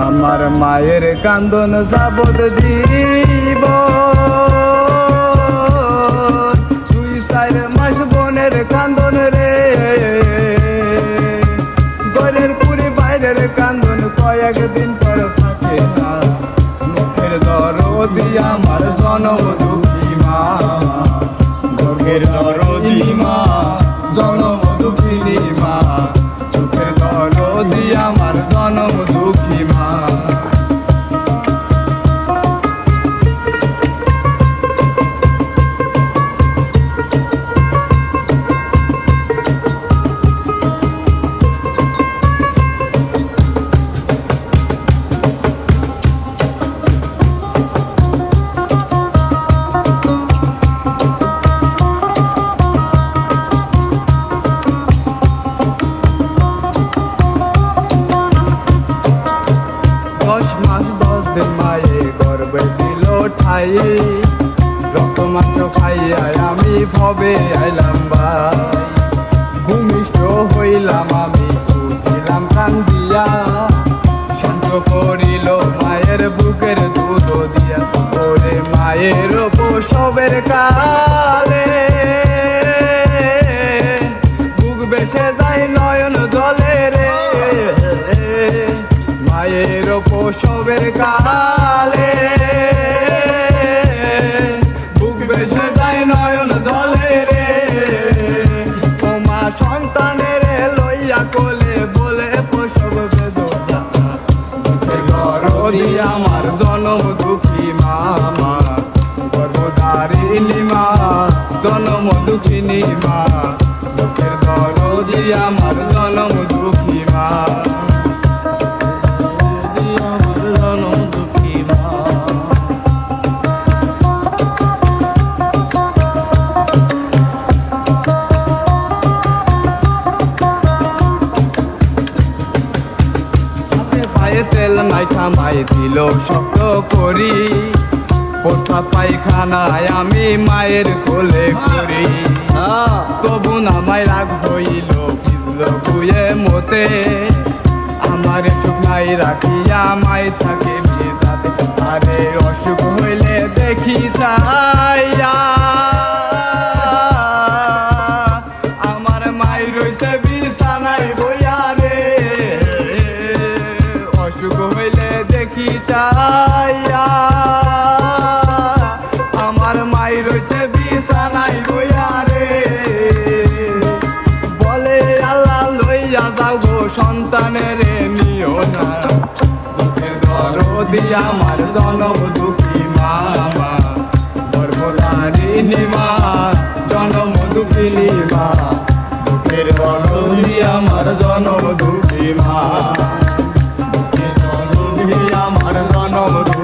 আমার মায়ের কান্দন যাবত দিব, 2-4 মাস বোনের কান্দন রে, ঘরের পুরি বাইরের কান্দন কয়েকদিন পর থাকে না। মুখের দরদি আমার জনম দুঃখী মা, মুখের দরদি মা জনম দুঃখিনী মা, মুখের দরদি আমার জনম দুঃখী মা। 10 মাস 10 দিন মায়ে গর্বে দিল ঠাই, রক্ত মাংস খাইয়া আমি ভবে আইলাম ভাই। ভূমিষ্ঠ হইলাম আমি, উঠিলাম কান্দিয়া, শান্ত করিল মায়ের বুকের দুধ দিয়া। ওরে মায়ের প্রসবের কালে বুক বেসে যায় নয়ন জলে রে, মায়ের প্রসবের কালে বুক বেসে যায় নয়ন জলে রে। ও মা সন্তানের লইয়া কোলে বলে প্রসব বেদনা, দরদি আমার জনম দুঃখী মা, গর্ভধারিণী মা জনম দুঃখিনী মা, বুকের দরদি আমার জনম দুঃখী মা। তেল মাইখা মাই দিল শক্ত করি, পোষা পায়খানায় আমি মায়ের কোলে করি। তবু নামাই রাগ হইল ভিজল বুয়ে মতে, আমার সুখ নাই রাখিয়া মাই থাকে ভিজাতে। আরে অসুখ হইলে দেখি চাইয়া আমার মাই রইছে বিছানায় বইয়া রে, অসুখ হইলে দেখি চাইয়া আমার মাই রইছে বিছানায় বইয়া রে। বলে আল্লাহ লইয়া যাও গো সন্তানের নিও না, বুকের দরদি আমার জনম দুঃখী মা, গর্ভধারিণী মা জনম দুঃখিনী মা, বুকের দরদি আমার জনম দুঃখী মা, আমার জনম।